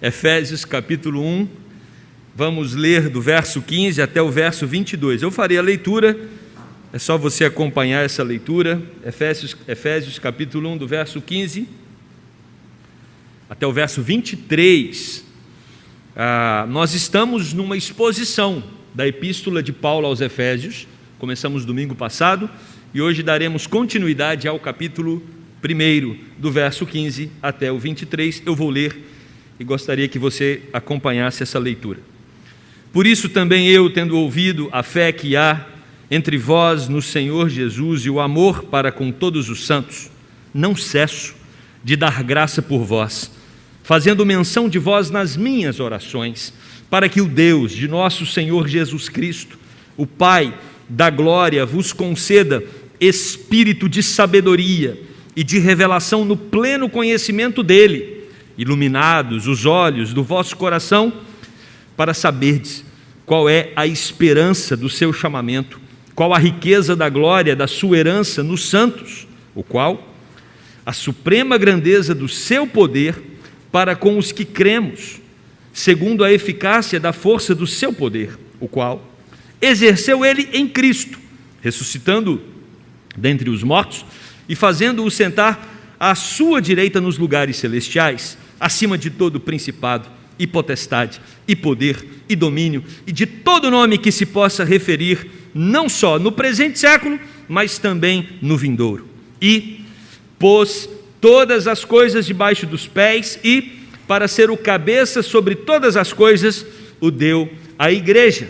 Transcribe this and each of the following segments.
Efésios capítulo 1, vamos ler do verso 15 até o verso 22. Eu farei a leitura, é só você acompanhar essa leitura. Efésios capítulo 1, do verso 15 até o verso 23. Nós estamos numa exposição da epístola de Paulo aos Efésios. Começamos domingo passado e hoje daremos continuidade ao capítulo 1, do verso 15 até o 23. Eu vou ler e gostaria que você acompanhasse essa leitura. Por isso também eu, tendo ouvido a fé que há entre vós no Senhor Jesus e o amor para com todos os santos, não cesso de dar graça por vós, fazendo menção de vós nas minhas orações, para que o Deus de nosso Senhor Jesus Cristo, o Pai da glória, vos conceda espírito de sabedoria e de revelação no pleno conhecimento dele, iluminados os olhos do vosso coração, para saberdes qual é a esperança do seu chamamento, qual a riqueza da glória da sua herança nos santos, o qual a suprema grandeza do seu poder para com os que cremos, segundo a eficácia da força do seu poder, o qual exerceu ele em Cristo, ressuscitando dentre os mortos e fazendo-o sentar à sua direita nos lugares celestiais, acima de todo principado e potestade e poder e domínio e de todo nome que se possa referir, não só no presente século, mas também no vindouro. E pôs todas as coisas debaixo dos pés e, para ser o cabeça sobre todas as coisas, o deu à igreja,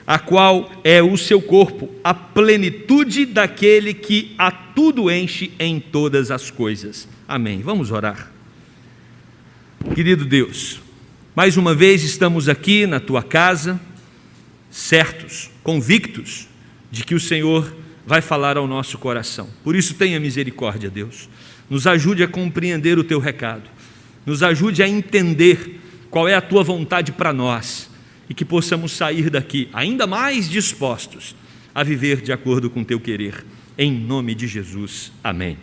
a qual é o seu corpo, a plenitude daquele que a tudo enche em todas as coisas. Amém. Vamos orar. Querido Deus, mais uma vez estamos aqui na Tua casa, certos, convictos de que o Senhor vai falar ao nosso coração. Por isso tenha misericórdia, Deus. Nos ajude a compreender o Teu recado. Nos ajude a entender qual é a Tua vontade para nós e que possamos sair daqui ainda mais dispostos a viver de acordo com o Teu querer. Em nome de Jesus. Amém.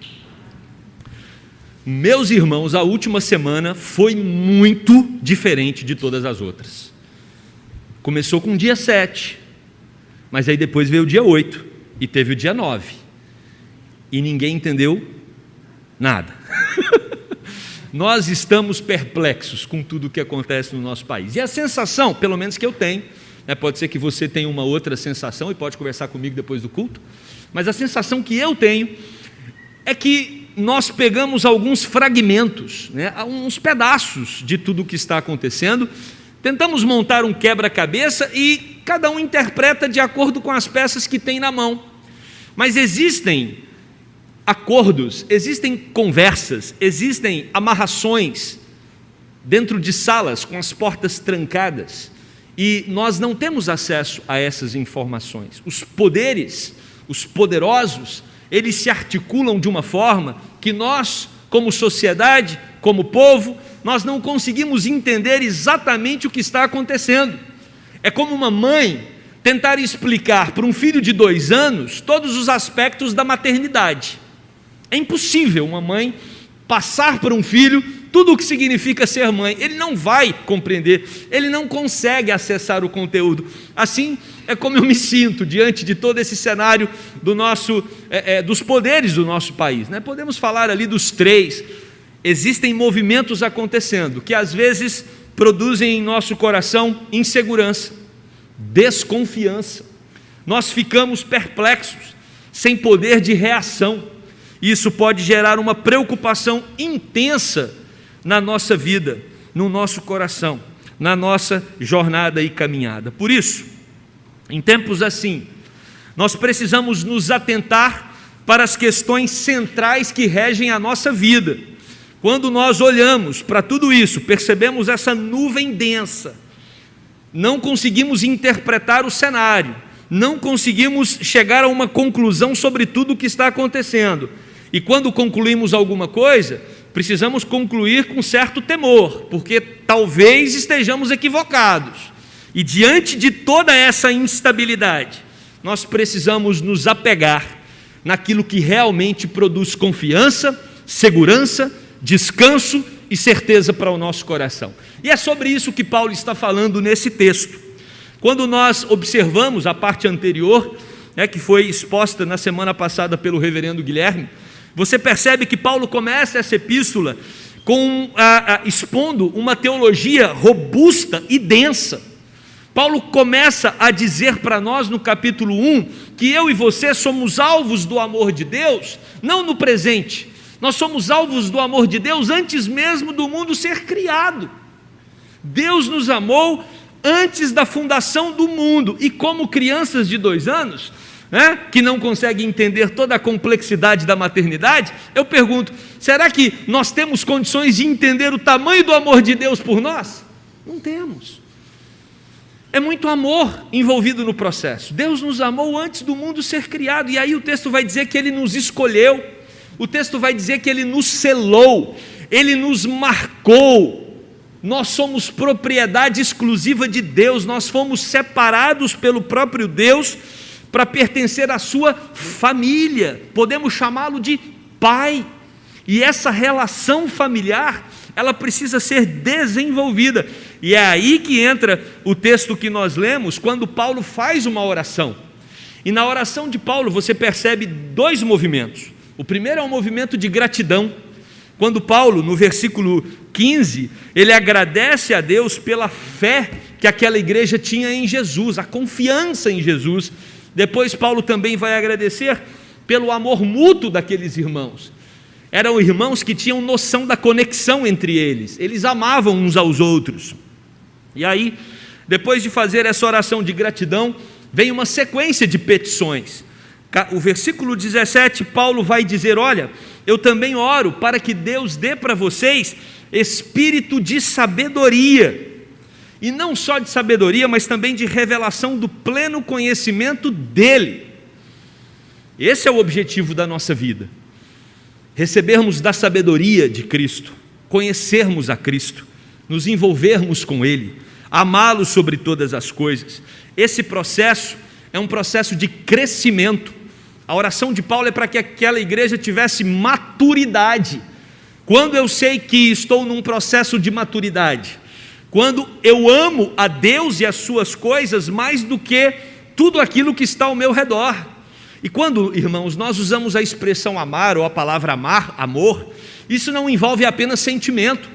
Meus irmãos, a última semana foi muito diferente de todas as outras. Começou com o dia 7, mas aí depois veio o dia 8 e teve o dia 9. E ninguém entendeu nada. Nós estamos perplexos com tudo o que acontece no nosso país. E a sensação, pelo menos que eu tenho, pode ser que você tenha uma outra sensação e pode conversar comigo depois do culto, mas a sensação que eu tenho é que nós pegamos alguns fragmentos, uns pedaços de tudo o que está acontecendo, tentamos montar um quebra-cabeça e cada um interpreta de acordo com as peças que tem na mão. Mas existem acordos, existem conversas, existem amarrações dentro de salas com as portas trancadas e nós não temos acesso a essas informações. Os poderes, os poderosos, eles se articulam de uma forma que nós, como sociedade, como povo, nós não conseguimos entender exatamente o que está acontecendo. É como uma mãe tentar explicar para um filho de 2 anos todos os aspectos da maternidade. É impossível uma mãe passar para um filho tudo o que significa ser mãe. Ele não vai compreender, ele não consegue acessar o conteúdo. Assim é como eu me sinto diante de todo esse cenário dos poderes do nosso país. Podemos falar ali dos 3. Existem movimentos acontecendo que às vezes produzem em nosso coração insegurança, desconfiança. Nós ficamos perplexos, sem poder de reação. Isso pode gerar uma preocupação intensa na nossa vida, no nosso coração, na nossa jornada e caminhada. Por isso, em tempos assim, nós precisamos nos atentar para as questões centrais que regem a nossa vida. Quando nós olhamos para tudo isso, percebemos essa nuvem densa, não conseguimos interpretar o cenário, não conseguimos chegar a uma conclusão sobre tudo o que está acontecendo. E quando concluímos alguma coisa, precisamos concluir com certo temor, porque talvez estejamos equivocados. E diante de toda essa instabilidade, nós precisamos nos apegar naquilo que realmente produz confiança, segurança, descanso e certeza para o nosso coração. E é sobre isso que Paulo está falando nesse texto. Quando nós observamos a parte anterior, que foi exposta na semana passada pelo reverendo Guilherme, você percebe que Paulo começa essa epístola expondo uma teologia robusta e densa. Paulo começa a dizer para nós no capítulo 1 que eu e você somos alvos do amor de Deus, não no presente, nós somos alvos do amor de Deus antes mesmo do mundo ser criado. Deus nos amou antes da fundação do mundo, e como crianças de 2 anos, que não conseguem entender toda a complexidade da maternidade, eu pergunto, será que nós temos condições de entender o tamanho do amor de Deus por nós? Não temos. É muito amor envolvido no processo. Deus nos amou antes do mundo ser criado, e aí o texto vai dizer que Ele nos escolheu, o texto vai dizer que Ele nos selou, Ele nos marcou. Nós somos propriedade exclusiva de Deus, nós fomos separados pelo próprio Deus para pertencer à sua família, podemos chamá-lo de pai, e essa relação familiar, ela precisa ser desenvolvida, e é aí que entra o texto que nós lemos, quando Paulo faz uma oração, e na oração de Paulo você percebe 2 movimentos. O primeiro é um movimento de gratidão, quando Paulo, no versículo 15, ele agradece a Deus pela fé que aquela igreja tinha em Jesus, a confiança em Jesus. Depois Paulo também vai agradecer pelo amor mútuo daqueles irmãos. Eram irmãos que tinham noção da conexão entre eles, eles amavam uns aos outros. E aí, depois de fazer essa oração de gratidão, vem uma sequência de petições. O versículo 17, Paulo vai dizer, olha, eu também oro para que Deus dê para vocês espírito de sabedoria, e não só de sabedoria, mas também de revelação do pleno conhecimento dEle. Esse é o objetivo da nossa vida, recebermos da sabedoria de Cristo, conhecermos a Cristo, nos envolvermos com Ele, amá-lo sobre todas as coisas. Esse processo é um processo de crescimento. A oração de Paulo é para que aquela igreja tivesse maturidade. Quando eu sei que estou num processo de maturidade, quando eu amo a Deus e as suas coisas mais do que tudo aquilo que está ao meu redor. E quando, irmãos, nós usamos a expressão amar ou a palavra amar, amor, isso não envolve apenas sentimento.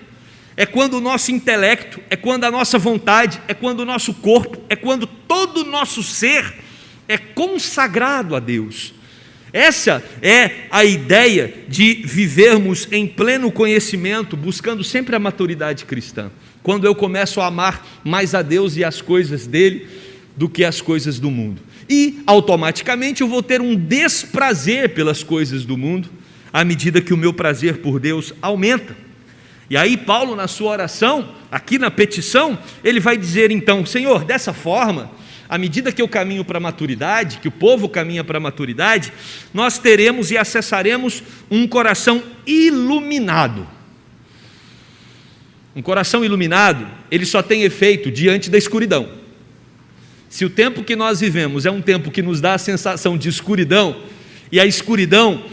É quando o nosso intelecto, é quando a nossa vontade, é quando o nosso corpo, é quando todo o nosso ser é consagrado a Deus. Essa é a ideia de vivermos em pleno conhecimento, buscando sempre a maturidade cristã. Quando eu começo a amar mais a Deus e as coisas dele do que as coisas do mundo. E automaticamente eu vou ter um desprazer pelas coisas do mundo, à medida que o meu prazer por Deus aumenta. E aí Paulo, na sua oração, aqui na petição, ele vai dizer então, Senhor, dessa forma, à medida que eu caminho para a maturidade, que o povo caminha para a maturidade, nós teremos e acessaremos um coração iluminado. Um coração iluminado, ele só tem efeito diante da escuridão. Se o tempo que nós vivemos é um tempo que nos dá a sensação de escuridão, e a escuridão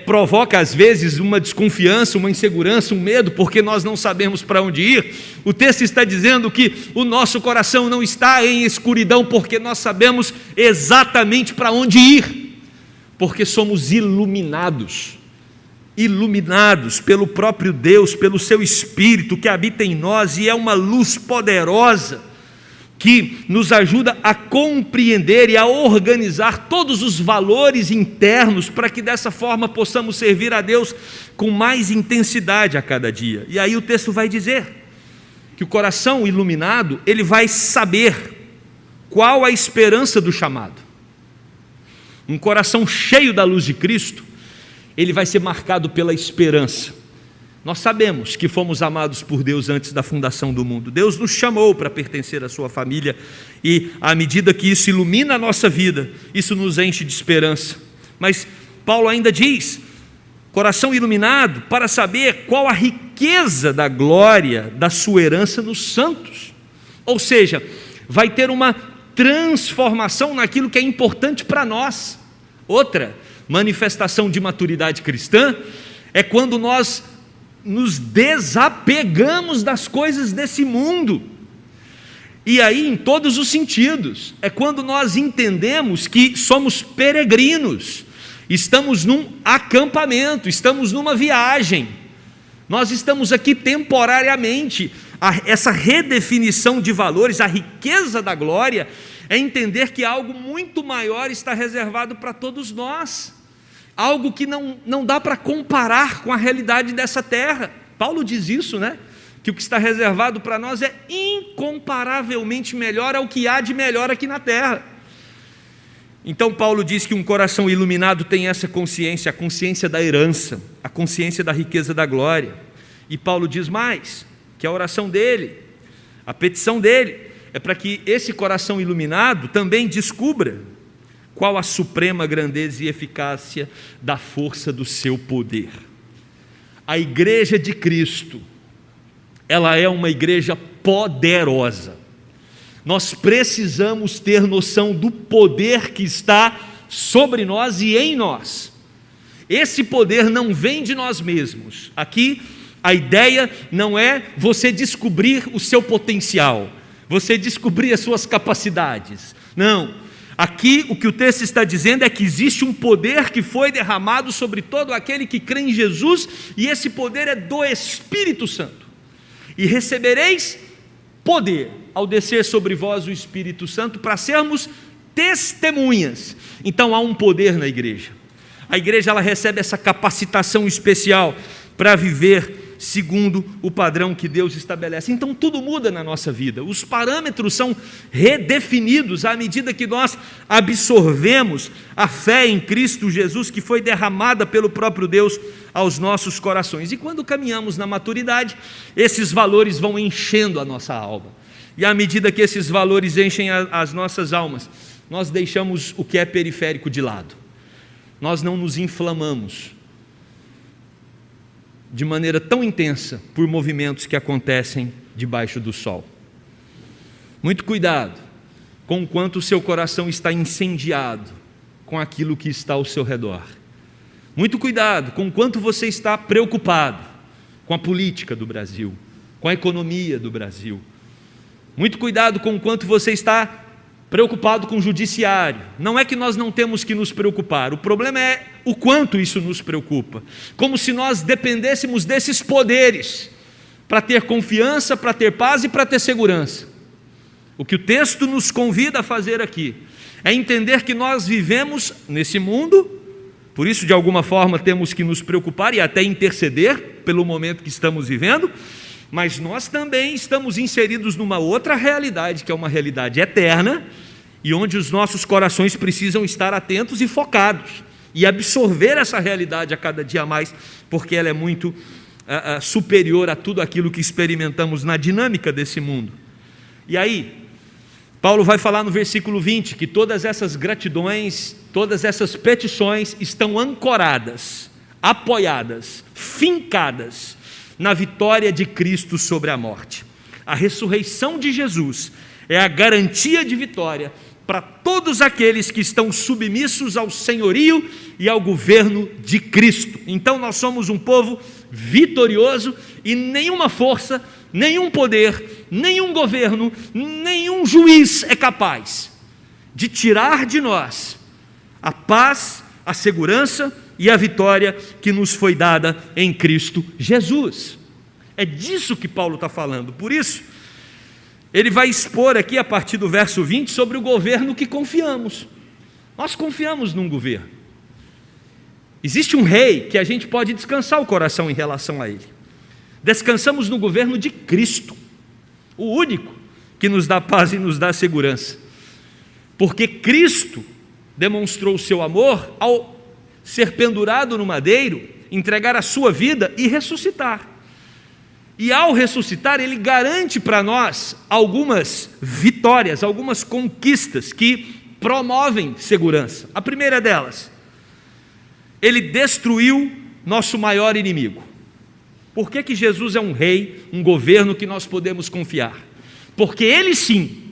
provoca às vezes uma desconfiança, uma insegurança, um medo, porque nós não sabemos para onde ir, o texto está dizendo que o nosso coração não está em escuridão, porque nós sabemos exatamente para onde ir, porque somos iluminados pelo próprio Deus, pelo seu Espírito que habita em nós, e é uma luz poderosa, que nos ajuda a compreender e a organizar todos os valores internos, para que dessa forma possamos servir a Deus com mais intensidade a cada dia. E aí o texto vai dizer que o coração iluminado, ele vai saber qual a esperança do chamado. Um coração cheio da luz de Cristo, ele vai ser marcado pela esperança. Nós sabemos que fomos amados por Deus antes da fundação do mundo. Deus nos chamou para pertencer à sua família, e à medida que isso ilumina a nossa vida, isso nos enche de esperança. Mas Paulo ainda diz, coração iluminado para saber qual a riqueza da glória da sua herança nos santos. Ou seja, vai ter uma transformação naquilo que é importante para nós. Outra manifestação de maturidade cristã é quando nós nos desapegamos das coisas desse mundo. E aí, em todos os sentidos, é quando nós entendemos que somos peregrinos, estamos num acampamento, estamos numa viagem, nós estamos aqui temporariamente. Essa redefinição de valores, a riqueza da glória, é entender que algo muito maior está reservado para todos nós, algo que não dá para comparar com a realidade dessa terra. Paulo diz isso, né? Que o que está reservado para nós é incomparavelmente melhor ao que há de melhor aqui na terra. Então Paulo diz que um coração iluminado tem essa consciência, a consciência da herança, a consciência da riqueza da glória. E Paulo diz mais, que a oração dele, a petição dele, é para que esse coração iluminado também descubra qual a suprema grandeza e eficácia da força do seu poder. A igreja de Cristo, ela é uma igreja poderosa. Nós precisamos ter noção do poder que está sobre nós e em nós. Esse poder não vem de nós mesmos. Aqui a ideia não é você descobrir o seu potencial, você descobrir as suas capacidades. Não. Aqui o que o texto está dizendo é que existe um poder que foi derramado sobre todo aquele que crê em Jesus, e esse poder é do Espírito Santo. E recebereis poder ao descer sobre vós o Espírito Santo para sermos testemunhas. Então há um poder na igreja. A igreja, ela recebe essa capacitação especial para viver segundo o padrão que Deus estabelece. Então tudo muda na nossa vida. Os parâmetros são redefinidos à medida que nós absorvemos a fé em Cristo Jesus, que foi derramada pelo próprio Deus aos nossos corações. E quando caminhamos na maturidade, esses valores vão enchendo a nossa alma. E à medida que esses valores enchem as nossas almas, nós deixamos o que é periférico de lado. Nós não nos inflamamos de maneira tão intensa por movimentos que acontecem debaixo do sol. Muito cuidado com o quanto o seu coração está incendiado com aquilo que está ao seu redor. Muito cuidado com o quanto você está preocupado com a política do Brasil, com a economia do Brasil. Muito cuidado com o quanto você está preocupado com o judiciário. Não é que nós não temos que nos preocupar, o problema é o quanto isso nos preocupa, como se nós dependêssemos desses poderes para ter confiança, para ter paz e para ter segurança. O que o texto nos convida a fazer aqui é entender que nós vivemos nesse mundo, por isso de alguma forma temos que nos preocupar e até interceder pelo momento que estamos vivendo, mas nós também estamos inseridos numa outra realidade, que é uma realidade eterna, e onde os nossos corações precisam estar atentos e focados, e absorver essa realidade a cada dia mais, porque ela é muito superior a tudo aquilo que experimentamos na dinâmica desse mundo. E aí, Paulo vai falar no versículo 20, que todas essas gratidões, todas essas petições estão ancoradas, apoiadas, fincadas na vitória de Cristo sobre a morte. A ressurreição de Jesus é a garantia de vitória para todos aqueles que estão submissos ao senhorio e ao governo de Cristo. Então nós somos um povo vitorioso e nenhuma força, nenhum poder, nenhum governo, nenhum juiz é capaz de tirar de nós a paz, a segurança e a vitória que nos foi dada em Cristo Jesus. É disso que Paulo está falando. Por isso, ele vai expor aqui a partir do verso 20 sobre o governo que confiamos. Nós confiamos num governo. Existe um rei que a gente pode descansar o coração em relação a ele. Descansamos no governo de Cristo, o único que nos dá paz e nos dá segurança. Porque Cristo demonstrou o seu amor ao ser pendurado no madeiro, entregar a sua vida e ressuscitar. E ao ressuscitar, ele garante para nós algumas vitórias, algumas conquistas que promovem segurança. A primeira delas, ele destruiu nosso maior inimigo. Por que Jesus é um rei, um governo que nós podemos confiar? Porque ele sim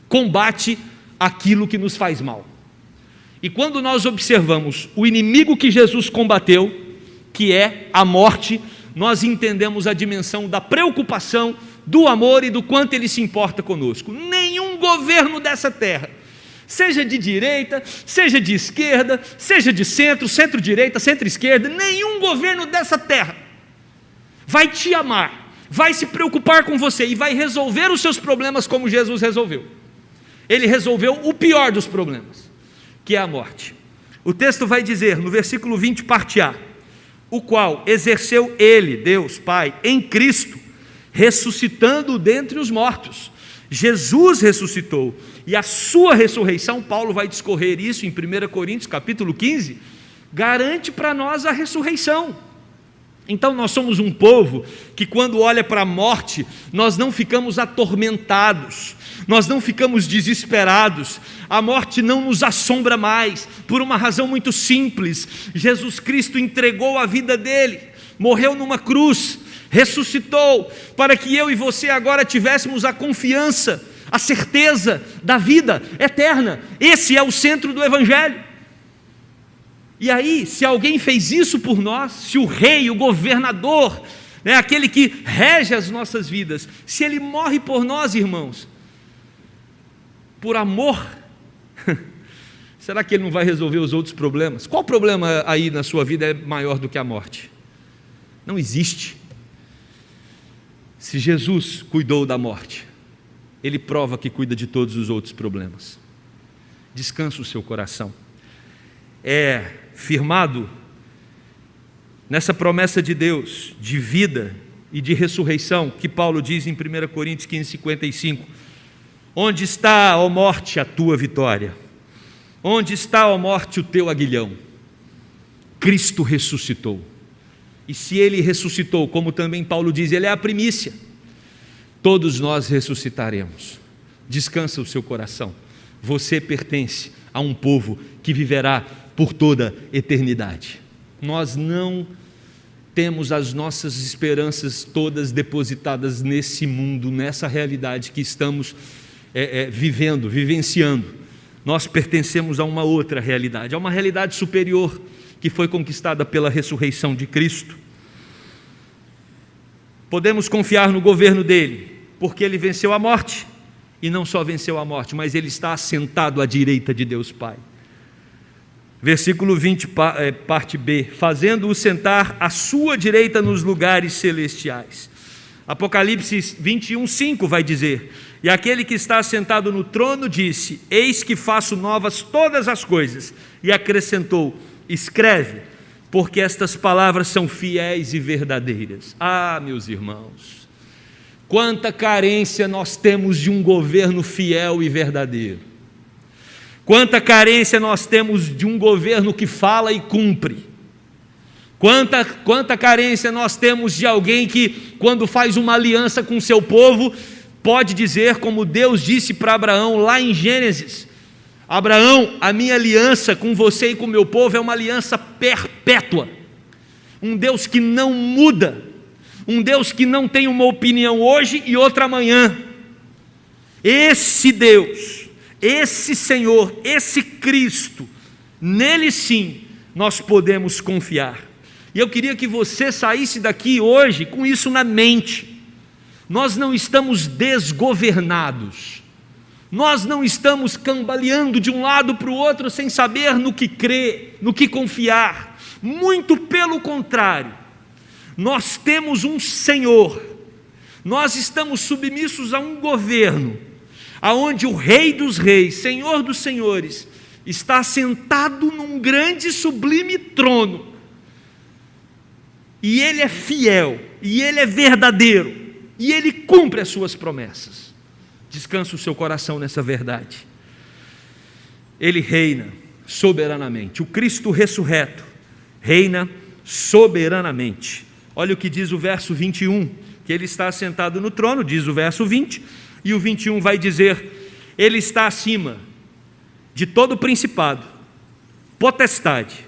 combate aquilo que nos faz mal. E quando nós observamos o inimigo que Jesus combateu, que é a morte, nós entendemos a dimensão da preocupação, do amor e do quanto Ele se importa conosco. Nenhum governo dessa terra, seja de direita, seja de esquerda, seja de centro, centro-direita, centro-esquerda, nenhum governo dessa terra vai te amar, vai se preocupar com você e vai resolver os seus problemas como Jesus resolveu. Ele resolveu o pior dos problemas, que é a morte. O texto vai dizer, no versículo 20, parte A, o qual exerceu Ele, Deus Pai, em Cristo, ressuscitando dentre os mortos. Jesus ressuscitou, e a sua ressurreição, Paulo vai discorrer isso em 1 Coríntios capítulo 15, garante para nós a ressurreição. Então nós somos um povo que quando olha para a morte, nós não ficamos atormentados, nós não ficamos desesperados, a morte não nos assombra mais, por uma razão muito simples: Jesus Cristo entregou a vida dele, morreu numa cruz, ressuscitou, para que eu e você agora tivéssemos a confiança, a certeza da vida eterna. Esse é o centro do Evangelho. E aí, se alguém fez isso por nós, se o rei, o governador, aquele que rege as nossas vidas, se ele morre por nós, irmãos, por amor, será que ele não vai resolver os outros problemas? Qual problema aí na sua vida é maior do que a morte? Não existe. Se Jesus cuidou da morte, Ele prova que cuida de todos os outros problemas. Descansa o seu coração. É firmado nessa promessa de Deus, de vida e de ressurreição, que Paulo diz em 1 Coríntios 15, 55, onde está, ó morte, a tua vitória? Onde está, ó morte, o teu aguilhão? Cristo ressuscitou, e se Ele ressuscitou, como também Paulo diz, Ele é a primícia, todos nós ressuscitaremos. Descansa o seu coração, você pertence a um povo que viverá por toda eternidade. Nós não temos as nossas esperanças todas depositadas nesse mundo, nessa realidade que estamos vivenciando. Nós pertencemos a uma outra realidade, a uma realidade superior, que foi conquistada pela ressurreição de Cristo. Podemos confiar no governo dele, porque ele venceu a morte, e não só venceu a morte, mas ele está assentado à direita de Deus Pai. Versículo 20, parte B, fazendo-o sentar à sua direita nos lugares celestiais. Apocalipse 21, 5 vai dizer, e aquele que está assentado no trono disse, eis que faço novas todas as coisas, e acrescentou, escreve, porque estas palavras são fiéis e verdadeiras. Ah, meus irmãos, quanta carência nós temos de um governo fiel e verdadeiro. Quanta carência nós temos de um governo que fala e cumpre. Quanta carência nós temos de alguém que, quando faz uma aliança com seu povo, pode dizer, como Deus disse para Abraão lá em Gênesis, Abraão, a minha aliança com você e com o meu povo é uma aliança perpétua. Um Deus que não muda, um Deus que não tem uma opinião hoje e outra amanhã. Esse Deus, esse Senhor, esse Cristo, nele sim nós podemos confiar. E eu queria que você saísse daqui hoje com isso na mente. Nós não estamos desgovernados, nós não estamos cambaleando de um lado para o outro sem saber no que crer, no que confiar. Muito pelo contrário, nós temos um Senhor, nós estamos submissos a um governo, aonde o Rei dos Reis, Senhor dos Senhores, está sentado num grande e sublime trono, e Ele é fiel, e Ele é verdadeiro, e Ele cumpre as suas promessas. Descansa o seu coração nessa verdade. Ele reina soberanamente, o Cristo ressurreto reina soberanamente. Olha o que diz o verso 21, que Ele está assentado no trono, diz o verso 20, e o 21 vai dizer, Ele está acima de todo principado, potestade,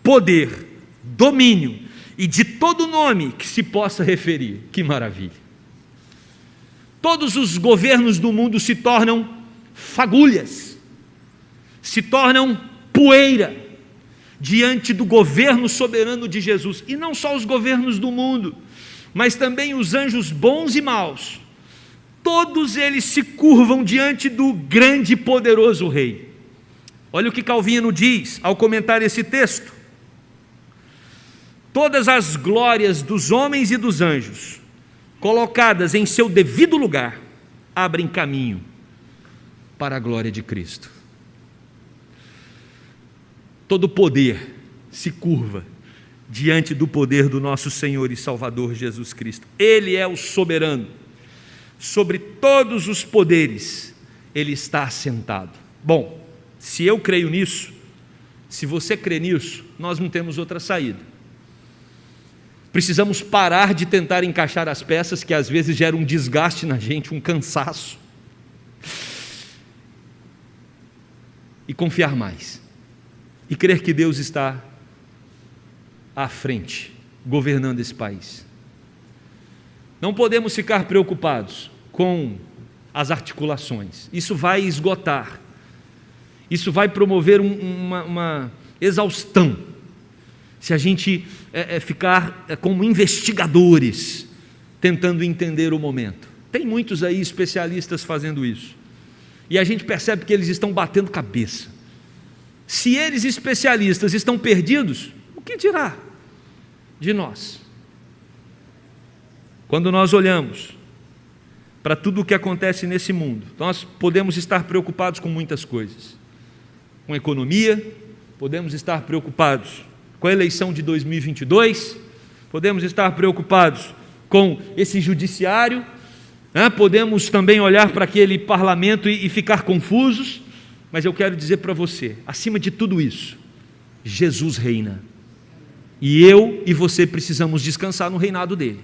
poder, domínio, e de todo nome que se possa referir. Que maravilha! Todos os governos do mundo se tornam fagulhas, se tornam poeira, diante do governo soberano de Jesus. E não só os governos do mundo, mas também os anjos bons e maus, todos eles se curvam diante do grande e poderoso Rei. Olha o que Calvino diz ao comentar esse texto: todas as glórias dos homens e dos anjos, colocadas em seu devido lugar, abrem caminho para a glória de Cristo. Todo poder se curva diante do poder do nosso Senhor e Salvador Jesus Cristo. Ele é o soberano. Sobre todos os poderes Ele está assentado. Bom, se eu creio nisso, se você crê nisso, nós não temos outra saída. Precisamos parar de tentar encaixar as peças que às vezes geram um desgaste na gente, um cansaço, e confiar mais, e crer que Deus está à frente, governando esse país. Não podemos ficar preocupados com as articulações, isso vai esgotar, isso vai promover uma exaustão, se a gente ficar como investigadores, tentando entender o momento. Tem muitos aí especialistas fazendo isso, e a gente percebe que eles estão batendo cabeça. Se eles especialistas estão perdidos, o que dirá de nós? Quando nós olhamos para tudo o que acontece nesse mundo, nós podemos estar preocupados com muitas coisas, com a economia, podemos estar preocupados com a eleição de 2022, podemos estar preocupados com esse judiciário, podemos também olhar para aquele parlamento e ficar confusos, mas eu quero dizer para você, acima de tudo isso, Jesus reina, e eu e você precisamos descansar no reinado dele.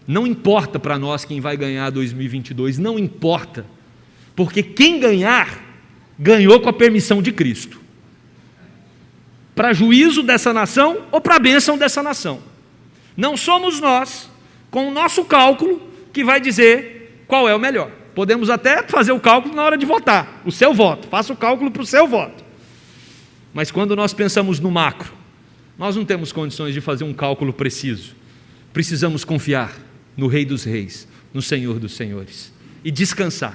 Não importa para nós quem vai ganhar 2022, não importa, porque quem ganhar, ganhou com a permissão de Cristo, para juízo dessa nação ou para a bênção dessa nação. Não somos nós, com o nosso cálculo, que vai dizer qual é o melhor. Podemos até fazer o cálculo na hora de votar, o seu voto, faça o cálculo para o seu voto. Mas quando nós pensamos no macro, nós não temos condições de fazer um cálculo preciso. Precisamos confiar no Rei dos Reis, no Senhor dos Senhores, e descansar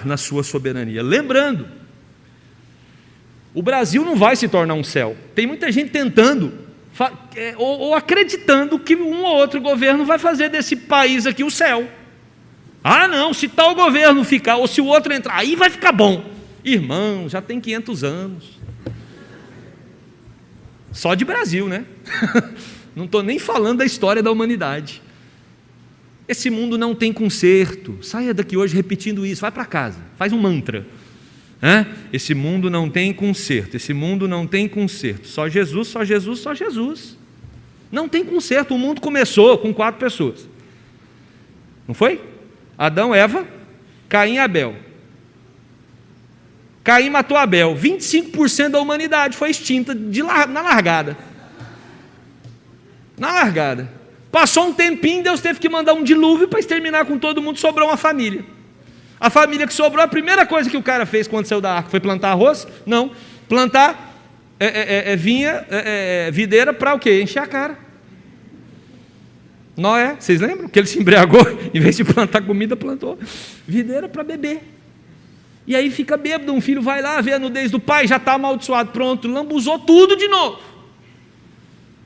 na sua soberania. Lembrando, o Brasil não vai se tornar um céu. Tem muita gente tentando, ou acreditando que um ou outro governo vai fazer desse país aqui o céu. Ah não, se tal governo ficar, ou se o outro entrar, aí vai ficar bom. Irmão, já tem 500 anos. Só de Brasil, né? Não estou nem falando da história da humanidade. Esse mundo não tem conserto. Saia daqui hoje repetindo isso, vai para casa, faz um mantra. Esse mundo não tem conserto, esse mundo não tem conserto. Só Jesus, só Jesus, só Jesus. Não tem conserto. O mundo começou com 4 pessoas. Não foi? Adão, Eva, Caim e Abel. Caim matou Abel. 25% da humanidade foi extinta na largada. Na largada. Passou um tempinho, Deus teve que mandar um dilúvio para exterminar com todo mundo, sobrou uma família. A família que sobrou, a primeira coisa que o cara fez quando saiu da arca foi plantar arroz? Não. Plantar videira para o quê? Encher a cara. Noé, vocês lembram? Que ele se embriagou, em vez de plantar comida, plantou videira para beber. E aí fica bêbado, um filho vai lá, vê a nudez do pai, já está amaldiçoado, pronto, lambuzou tudo de novo.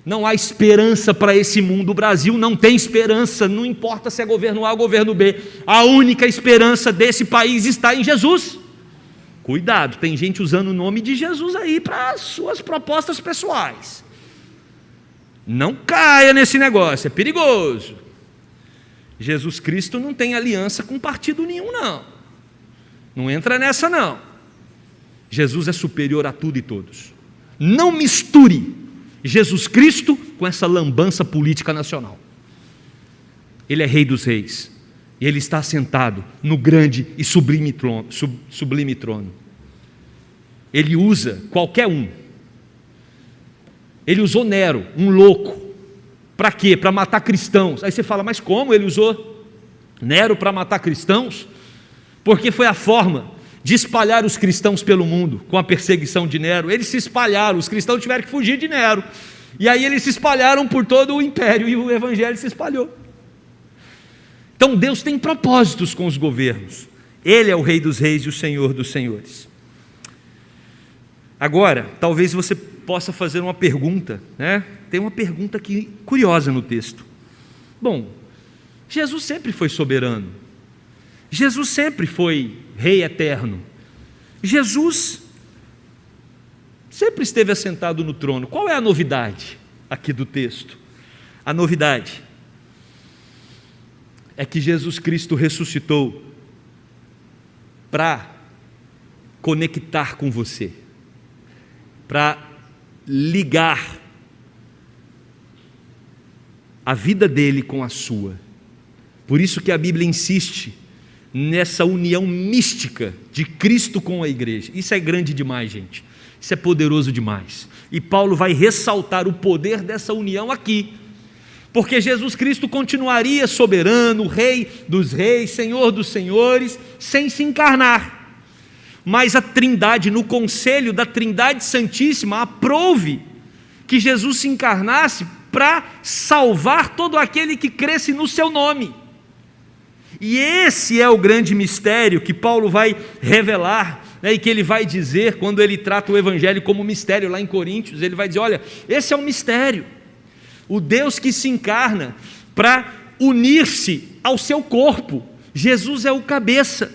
Não há esperança para esse mundo. O Brasil não tem esperança, não importa se é governo A ou governo B. A única esperança desse país está em Jesus. Cuidado, tem gente usando o nome de Jesus aí para as suas propostas pessoais. Não caia nesse negócio, é perigoso. Jesus Cristo não tem aliança com partido nenhum, não. Não entra nessa, não. Jesus é superior a tudo e todos. Não misture Jesus Cristo com essa lambança política nacional. Ele é Rei dos Reis, e Ele está sentado no grande e sublime trono. Ele usa qualquer um. Ele usou Nero, um louco. Para quê? Para matar cristãos. Aí você fala, mas como ele usou Nero para matar cristãos? Porque foi a forma de espalhar os cristãos pelo mundo, com a perseguição de Nero. Eles se espalharam, os cristãos tiveram que fugir de Nero. E aí eles se espalharam por todo o império e o evangelho se espalhou. Então Deus tem propósitos com os governos. Ele é o Rei dos Reis e o Senhor dos Senhores. Agora, talvez você possa fazer uma pergunta, né? Tem uma pergunta aqui curiosa no texto. Bom, Jesus sempre foi soberano. Jesus sempre foi Rei eterno. Jesus sempre esteve assentado no trono. Qual é a novidade aqui do texto? A novidade é que Jesus Cristo ressuscitou para conectar com você, para ligar a vida dele com a sua. Por isso que a Bíblia insiste nessa união mística de Cristo com a igreja. Isso é grande demais, gente. Isso é poderoso demais. E Paulo vai ressaltar o poder dessa união aqui, porque Jesus Cristo continuaria soberano, Rei dos reis, Senhor dos senhores, sem se encarnar. Mas a Trindade, no conselho da Trindade Santíssima, aprove que Jesus se encarnasse para salvar todo aquele que cresce no seu nome. E esse é o grande mistério que Paulo vai revelar, né, e que ele vai dizer quando ele trata o Evangelho como mistério, lá em Coríntios. Ele vai dizer: olha, esse é um mistério, o Deus que se encarna para unir-se ao seu corpo. Jesus é o cabeça,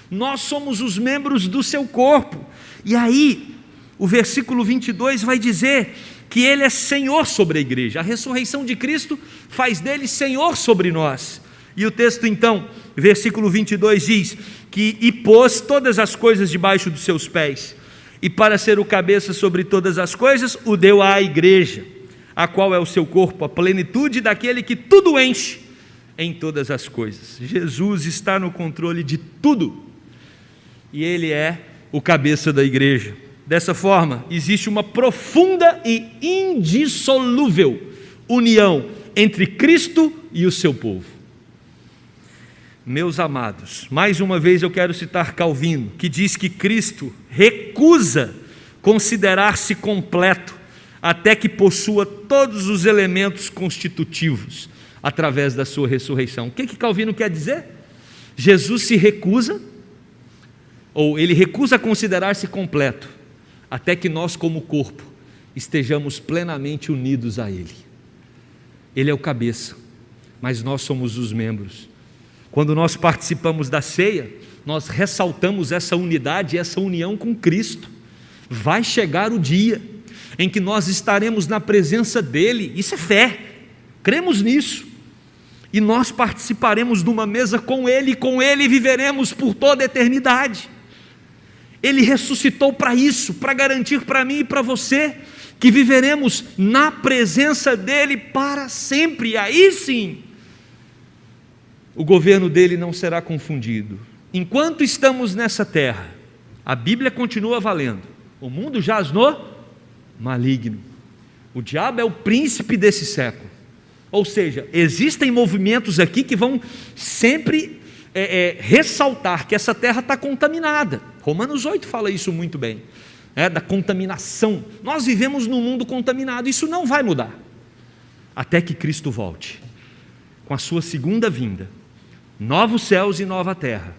nós somos os membros do seu corpo. E aí, o versículo 22 vai dizer que ele é Senhor sobre a igreja. A ressurreição de Cristo faz dele Senhor sobre nós. E o texto então, versículo 22 diz que e pôs todas as coisas debaixo dos seus pés, e para ser o cabeça sobre todas as coisas, o deu à igreja, a qual é o seu corpo, a plenitude daquele que tudo enche em todas as coisas. Jesus está no controle de tudo, e ele é o cabeça da igreja. Dessa forma, existe uma profunda e indissolúvel união entre Cristo e o seu povo. Meus amados, mais uma vez eu quero citar Calvino, que diz que Cristo recusa considerar-se completo até que possua todos os elementos constitutivos através da sua ressurreição. O que Calvino quer dizer? Jesus se recusa, ou ele recusa considerar-se completo, até que nós como corpo estejamos plenamente unidos a Ele. Ele é o cabeça, mas nós somos os membros. Quando nós participamos da ceia, nós ressaltamos essa unidade, essa união com Cristo. Vai chegar o dia em que nós estaremos na presença dEle, isso é fé, cremos nisso, e nós participaremos de uma mesa com Ele, e com Ele viveremos por toda a eternidade. Ele ressuscitou para isso, para garantir para mim e para você, que viveremos na presença dEle para sempre, e aí sim, o governo dele não será confundido. Enquanto estamos nessa terra, a Bíblia continua valendo. O mundo jaz no maligno. O diabo é o príncipe desse século. Ou seja, existem movimentos aqui que vão sempre ressaltar que essa terra está contaminada. Romanos 8 fala isso muito bem, da contaminação. Nós vivemos num mundo contaminado, isso não vai mudar, até que Cristo volte, com a sua segunda vinda, novos céus e nova terra,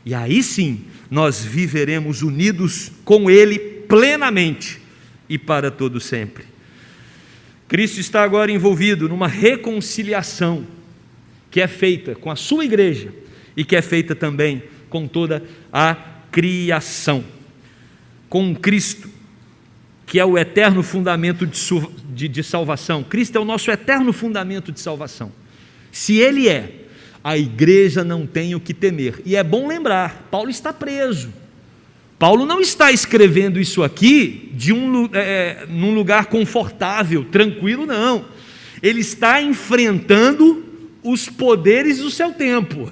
e aí sim, nós viveremos unidos com Ele plenamente, e para todo sempre. Cristo está agora envolvido numa reconciliação, que é feita com a sua igreja, e que é feita também com toda a criação, com Cristo, que é o eterno fundamento de salvação. Cristo é o nosso eterno fundamento de salvação. Se Ele é, a igreja não tem o que temer. E é bom lembrar, Paulo está preso. Paulo não está escrevendo isso aqui num lugar confortável, tranquilo, não. Ele está enfrentando os poderes do seu tempo.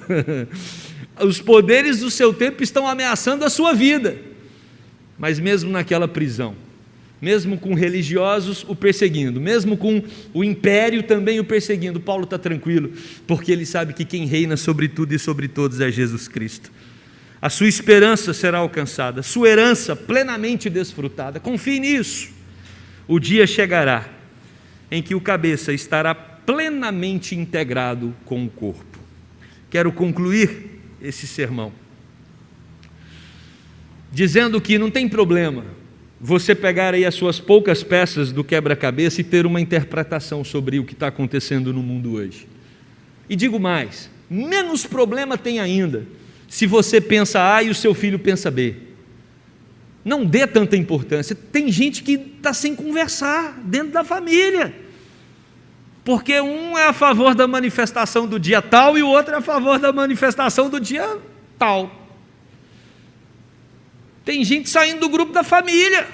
Os poderes do seu tempo estão ameaçando a sua vida. Mas mesmo naquela prisão, mesmo com religiosos o perseguindo, mesmo com o império também o perseguindo, Paulo está tranquilo, porque ele sabe que quem reina sobre tudo e sobre todos é Jesus Cristo. A sua esperança será alcançada, sua herança plenamente desfrutada. Confie nisso. O dia chegará em que o cabeça estará plenamente integrado com o corpo. Quero concluir esse sermão dizendo que não tem problema você pegar aí as suas poucas peças do quebra-cabeça e ter uma interpretação sobre o que está acontecendo no mundo hoje. E digo mais, menos problema tem ainda se você pensa A e o seu filho pensa B. Não dê tanta importância. Tem gente que está sem conversar dentro da família, porque um é a favor da manifestação do dia tal e o outro é a favor da manifestação do dia tal. Tem gente saindo do grupo da família,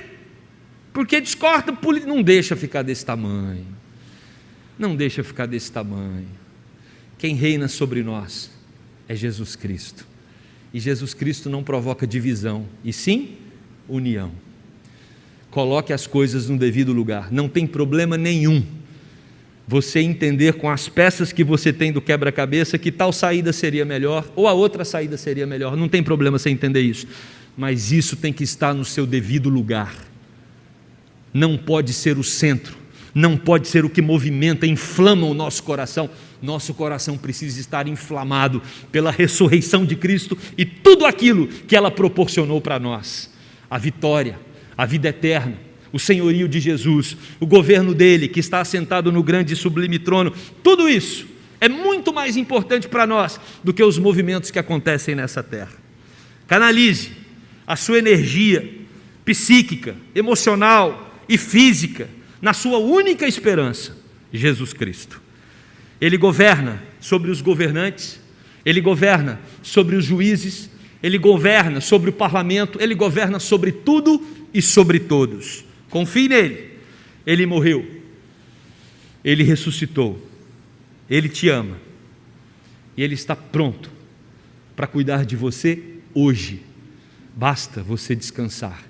porque discorda, não deixa ficar desse tamanho, não deixa ficar desse tamanho. Quem reina sobre nós é Jesus Cristo, e Jesus Cristo não provoca divisão, e sim união. Coloque as coisas no devido lugar, não tem problema nenhum você entender com as peças que você tem do quebra-cabeça que tal saída seria melhor, ou a outra saída seria melhor, não tem problema você entender isso, mas isso tem que estar no seu devido lugar. Não pode ser o centro, não pode ser o que movimenta, inflama o nosso coração. Nosso coração precisa estar inflamado pela ressurreição de Cristo e tudo aquilo que ela proporcionou para nós: a vitória, a vida eterna, o senhorio de Jesus, o governo dele que está assentado no grande e sublime trono. Tudo isso é muito mais importante para nós do que os movimentos que acontecem nessa terra. Canalize a sua energia psíquica, emocional e física na sua única esperança, Jesus Cristo. Ele governa sobre os governantes, Ele governa sobre os juízes, Ele governa sobre o parlamento, Ele governa sobre tudo e sobre todos. Confie nele. Ele morreu, Ele ressuscitou, Ele te ama e Ele está pronto para cuidar de você hoje. Basta você descansar,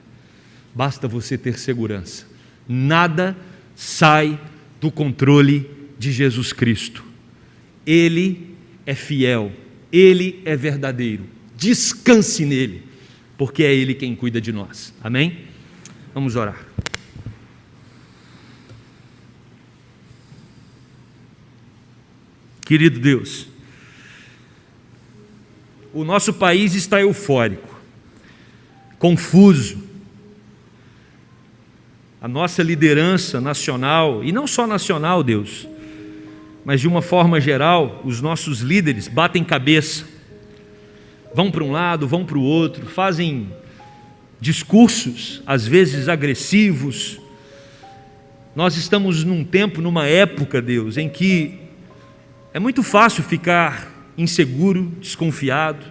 basta você ter segurança. Nada sai do controle de Jesus Cristo. Ele é fiel, Ele é verdadeiro. Descanse nele, porque é Ele quem cuida de nós. Amém? Vamos orar. Querido Deus, o nosso país está eufórico, confuso. A nossa liderança nacional, e não só nacional, Deus, mas de uma forma geral, os nossos líderes batem cabeça, vão para um lado, vão para o outro, fazem discursos, às vezes agressivos. Nós estamos num tempo, numa época, Deus, em que é muito fácil ficar inseguro, desconfiado,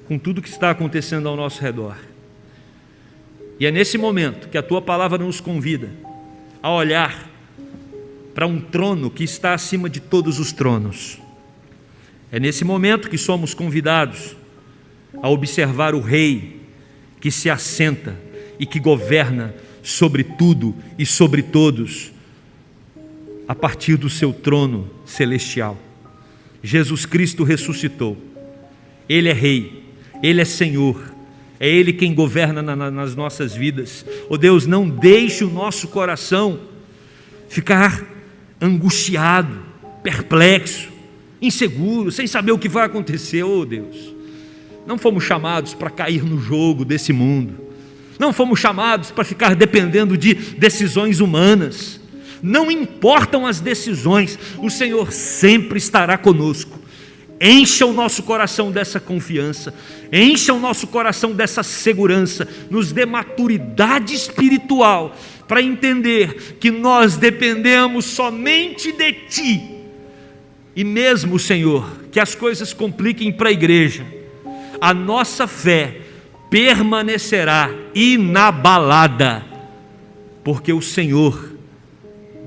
com tudo que está acontecendo ao nosso redor. E é nesse momento que a Tua palavra nos convida a olhar para um trono que está acima de todos os tronos. É nesse momento que somos convidados a observar o Rei que se assenta e que governa sobre tudo e sobre todos, a partir do seu trono celestial. Jesus Cristo ressuscitou, Ele é Rei, Ele é Senhor, é Ele quem governa nas nossas vidas. Oh Deus, não deixe o nosso coração ficar angustiado, perplexo, inseguro, sem saber o que vai acontecer. Oh Deus, não fomos chamados para cair no jogo desse mundo, não fomos chamados para ficar dependendo de decisões humanas. Não importam as decisões, o Senhor sempre estará conosco. Encha o nosso coração dessa confiança, encha o nosso coração dessa segurança, nos dê maturidade espiritual para entender que nós dependemos somente de Ti. E mesmo, Senhor, que as coisas compliquem para a igreja, a nossa fé permanecerá inabalada, porque o Senhor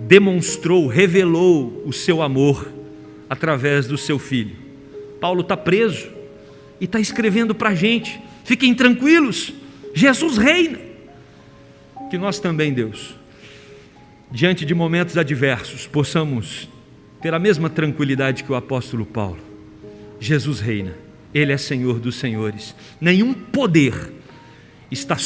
demonstrou, revelou o seu amor através do seu Filho. Paulo está preso e está escrevendo para a gente: fiquem tranquilos, Jesus reina. Que nós também, Deus, diante de momentos adversos, possamos ter a mesma tranquilidade que o apóstolo Paulo. Jesus reina, Ele é Senhor dos senhores, nenhum poder está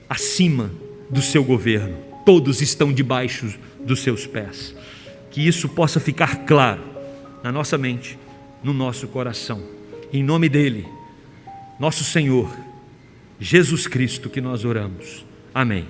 acima do seu governo. todos estão debaixo dos seus pés. Que isso possa ficar claro na nossa mente, no nosso coração. Em nome dele, nosso Senhor Jesus Cristo, que nós oramos. Amém.